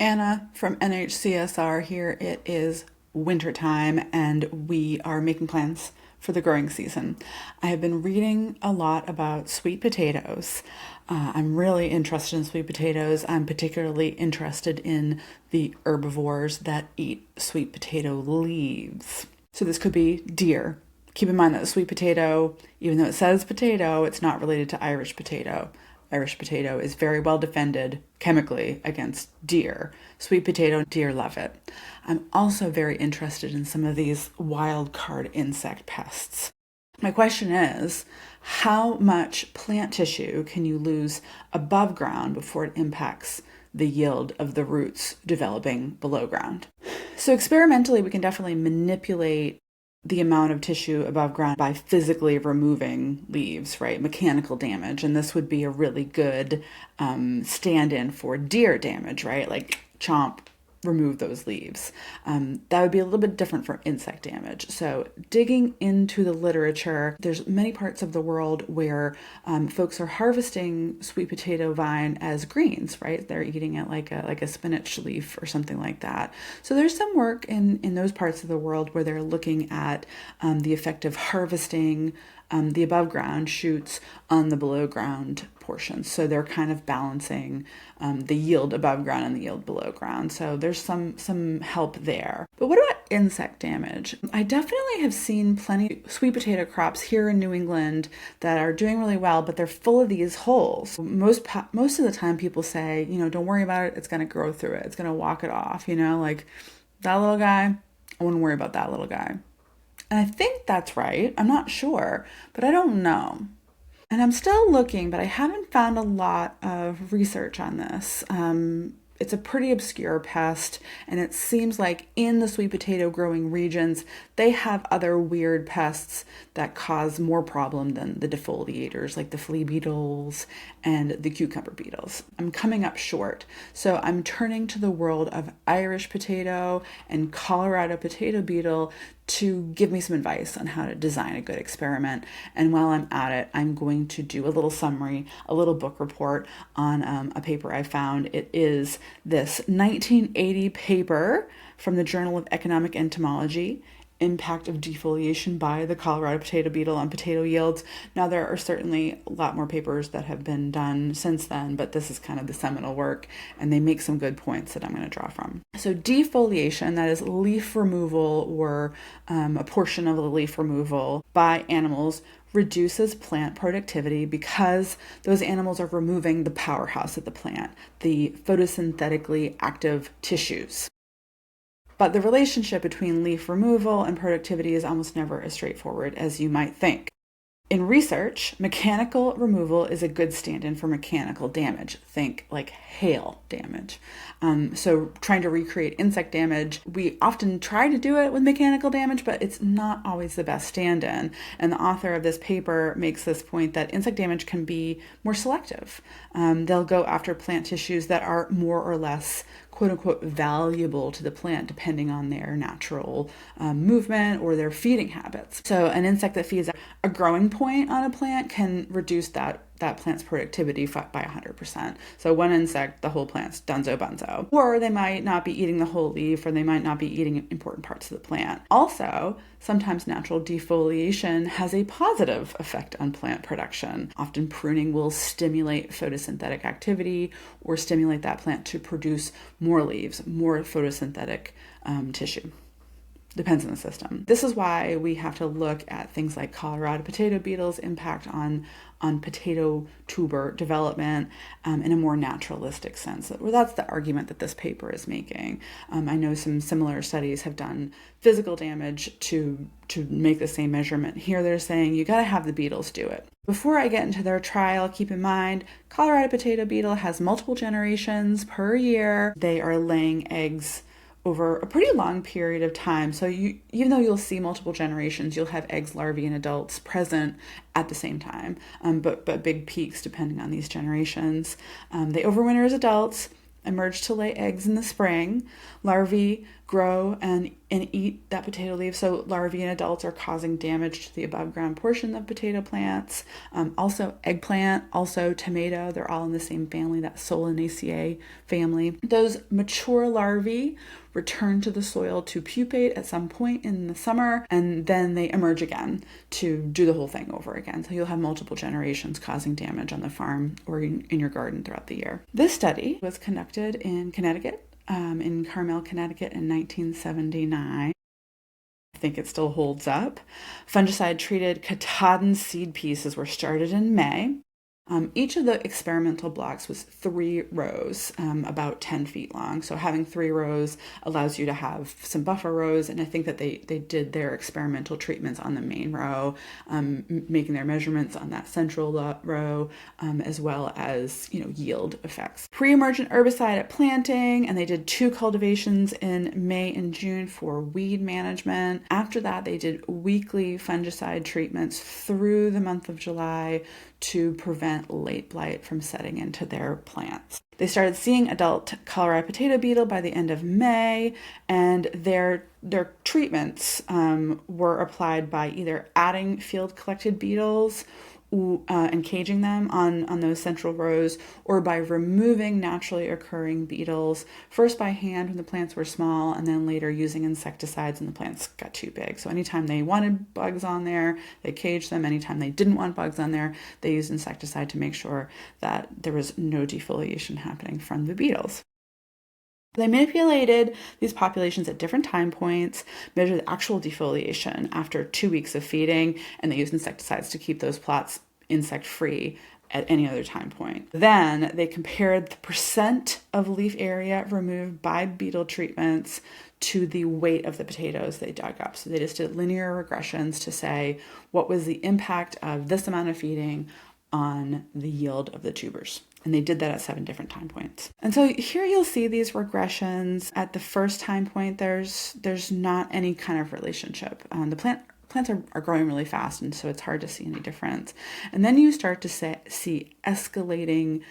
Anna from NHCSR here. It is wintertime and we are making plans for the growing season. I have been reading a lot about sweet potatoes. I'm really interested in sweet potatoes. I'm particularly interested in the herbivores that eat sweet potato leaves. So this could be deer. Keep in mind that the sweet potato, even though it says potato, it's not related to Irish potato. Irish potato is very well defended chemically against deer. Sweet potato, deer love it. I'm also very interested in some of these wild card insect pests. My question is, how much plant tissue can you lose above ground before it impacts the yield of the roots developing below ground? So experimentally, we can definitely manipulate the amount of tissue above ground by physically removing leaves, right? Mechanical damage. And this would be a really good stand-in for deer damage, right? Like chomp, remove those leaves. That would be a little bit different for insect damage. So digging into the literature, there's many parts of the world where folks are harvesting sweet potato vine as greens, right? They're eating it like a spinach leaf or something like that. So there's some work in those parts of the world where they're looking at the effect of harvesting the above ground shoots on the below ground portions. So they're kind of balancing the yield above ground and the yield below ground. So there's some help there. But what about insect damage? I definitely have seen plenty of sweet potato crops here in New England that are doing really well, but they're full of these holes. Most of the time people say, don't worry about it. It's going to grow through it. It's going to walk it off, like that little guy. I wouldn't worry about that little guy. And I think that's right. I'm not sure, but I don't know. And I'm still looking, but I haven't found a lot of research on this. It's a pretty obscure pest, and it seems like in the sweet potato growing regions, they have other weird pests that cause more problem than the defoliators, like the flea beetles and the cucumber beetles. I'm coming up short, so I'm turning to the world of Irish potato and Colorado potato beetle to give me some advice on how to design a good experiment. And while I'm at it, I'm going to do a little summary, a little book report on a paper I found. It is this 1980 paper from the Journal of Economic Entomology, Impact of Defoliation by the Colorado Potato Beetle on Potato Yields. Now, there are certainly a lot more papers that have been done since then, but this is kind of the seminal work, and they make some good points that I'm going to draw from. So defoliation, that is leaf removal or a portion of the leaf removal by animals, reduces plant productivity because those animals are removing the powerhouse of the plant, the photosynthetically active tissues. But the relationship between leaf removal and productivity is almost never as straightforward as you might think. In research, mechanical removal is a good stand-in for mechanical damage. Think like hail damage. So trying to recreate insect damage, we often try to do it with mechanical damage, but it's not always the best stand-in. And the author of this paper makes this point that insect damage can be more selective. They'll go after plant tissues that are more or less quote unquote valuable to the plant depending on their natural movement or their feeding habits. So an insect that feeds a growing point on a plant can reduce that plant's productivity by 100%. So one insect, the whole plant's dunzo bunzo. Or they might not be eating the whole leaf, or they might not be eating important parts of the plant. Also, sometimes natural defoliation has a positive effect on plant production. Often pruning will stimulate photosynthetic activity or stimulate that plant to produce more leaves, more photosynthetic tissue. Depends on the system. This is why we have to look at things like Colorado potato beetles' impact on potato tuber development in a more naturalistic sense. Well, that's the argument that this paper is making. I know some similar studies have done physical damage to make the same measurement. Here they're saying you got to have the beetles do it. Before I get into their trial, keep in mind, Colorado potato beetle has multiple generations per year. They are laying eggs over a pretty long period of time. So even though you'll see multiple generations, you'll have eggs, larvae, and adults present at the same time, but big peaks depending on these generations. They overwinter as adults, emerge to lay eggs in the spring. Larvae grow and eat that potato leaf. So larvae and adults are causing damage to the above ground portion of potato plants. Also eggplant, also tomato, they're all in the same family, that Solanaceae family. Those mature larvae return to the soil to pupate at some point in the summer, and then they emerge again to do the whole thing over again. So you'll have multiple generations causing damage on the farm or in your garden throughout the year. This study was conducted in Connecticut, in Carmel, Connecticut in 1979. I think it still holds up. Fungicide-treated Katahdin seed pieces were started in May. Each of the experimental blocks was 3 rows, about 10 feet long. So having 3 rows allows you to have some buffer rows. And I think that they did their experimental treatments on the main row, making their measurements on that central row, as well as, yield effects. Pre-emergent herbicide at planting, and they did 2 cultivations in May and June for weed management. After that, they did weekly fungicide treatments through the month of July to prevent late blight from setting into their plants. They started seeing adult Colorado potato beetle by the end of May, and their treatments were applied by either adding field collected beetles and caging them on those central rows, or by removing naturally occurring beetles, first by hand when the plants were small, and then later using insecticides when the plants got too big. So anytime they wanted bugs on there, they caged them. Anytime they didn't want bugs on there, they used insecticide to make sure that there was no defoliation happening from the beetles. They manipulated these populations at different time points, measured the actual defoliation after 2 weeks of feeding, and they used insecticides to keep those plots insect-free at any other time point. Then they compared the percent of leaf area removed by beetle treatments to the weight of the potatoes they dug up. So they just did linear regressions to say, what was the impact of this amount of feeding on the yield of the tubers? And they did that at 7 different time points. And so here you'll see these regressions. At the first time point, there's not any kind of relationship. The plants are growing really fast, and so it's hard to see any difference. And then you start to see escalating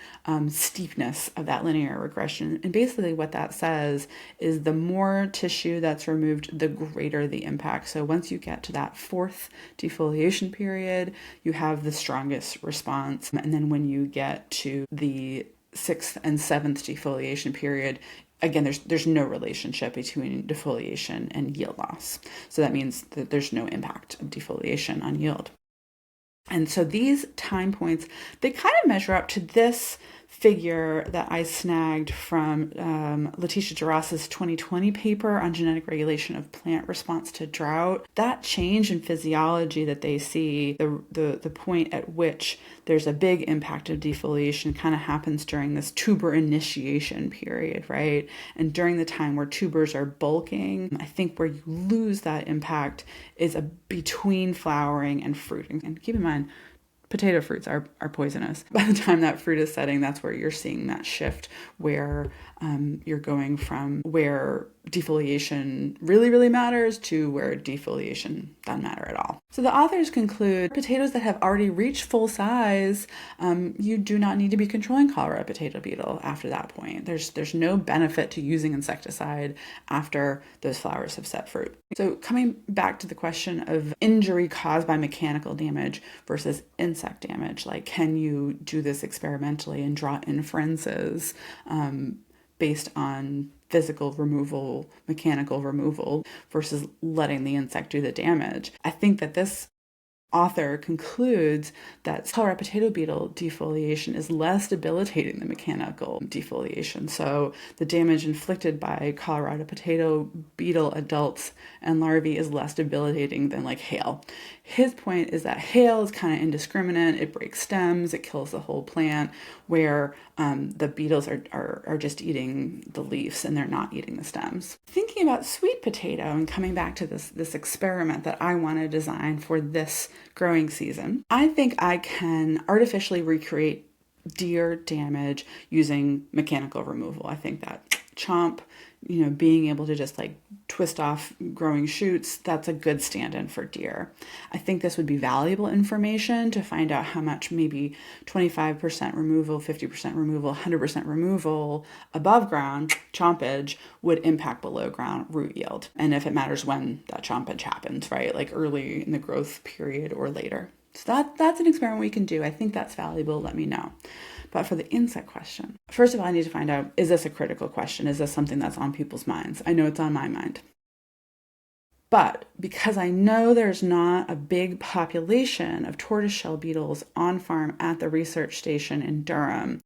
steepness of that linear regression. And basically what that says is the more tissue that's removed, the greater the impact. So once you get to that 4th defoliation period, you have the strongest response. And then when you get to the 6th and 7th defoliation period, again, there's no relationship between defoliation and yield loss. So that means that there's no impact of defoliation on yield. And so these time points, they kind of measure up to this figure that I snagged from Letitia Jarras's 2020 paper on genetic regulation of plant response to drought. That change in physiology that they see, the point at which there's a big impact of defoliation, kind of happens during this tuber initiation period, right? And during the time where tubers are bulking, I think where you lose that impact is between flowering and fruiting. And keep in mind, potato fruits are poisonous. By the time that fruit is setting, that's where you're seeing that shift where you're going from where defoliation really, really matters to where defoliation doesn't matter at all. So the authors conclude potatoes that have already reached full size, you do not need to be controlling Colorado potato beetle after that point. There's no benefit to using insecticide after those flowers have set fruit. So coming back to the question of injury caused by mechanical damage versus insect damage, like can you do this experimentally and draw inferences based on physical removal, mechanical removal, versus letting the insect do the damage? I think that this author concludes that Colorado potato beetle defoliation is less debilitating than mechanical defoliation. So the damage inflicted by Colorado potato beetle adults and larvae is less debilitating than like hail. His point is that hail is kind of indiscriminate. It breaks stems, it kills the whole plant, where the beetles are just eating the leaves and they're not eating the stems. Thinking about sweet potato and coming back to this experiment that I want to design for this growing season, I think I can artificially recreate deer damage using mechanical removal. I think that chomp, being able to just like twist off growing shoots, that's a good stand-in for deer. I think this would be valuable information to find out how much maybe 25% removal, 50% removal, 100% removal above ground chompage would impact below ground root yield. And if it matters when that chompage happens, right? Like early in the growth period or later. So that's an experiment we can do. I think that's valuable. Let me know. But for the insect question, first of all, I need to find out, is this a critical question? Is this something that's on people's minds? I know it's on my mind. But because I know there's not a big population of tortoiseshell beetles on farm at the research station in Durham,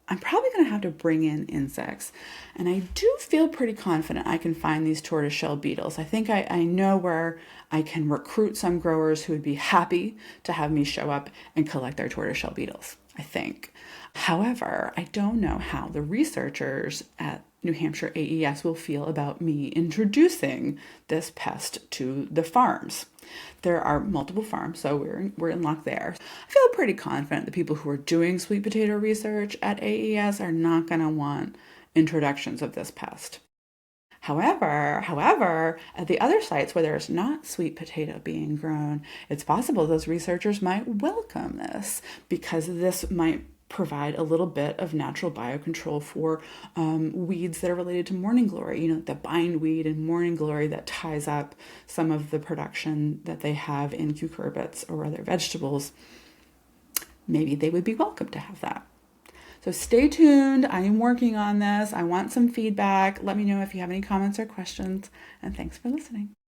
I'm probably going to have to bring in insects. And I do feel pretty confident I can find these tortoiseshell beetles. I think I know where I can recruit some growers who would be happy to have me show up and collect their tortoiseshell beetles, I think. However, I don't know how the researchers at New Hampshire AES will feel about me introducing this pest to the farms. There are multiple farms, so we're in luck there. I feel pretty confident the people who are doing sweet potato research at AES are not going to want introductions of this pest. However, at the other sites where there's not sweet potato being grown, it's possible those researchers might welcome this because this might provide a little bit of natural biocontrol for weeds that are related to morning glory, the bindweed and morning glory that ties up some of the production that they have in cucurbits or other vegetables. Maybe they would be welcome to have that. So stay tuned. I am working on this. I want some feedback. Let me know if you have any comments or questions, and thanks for listening.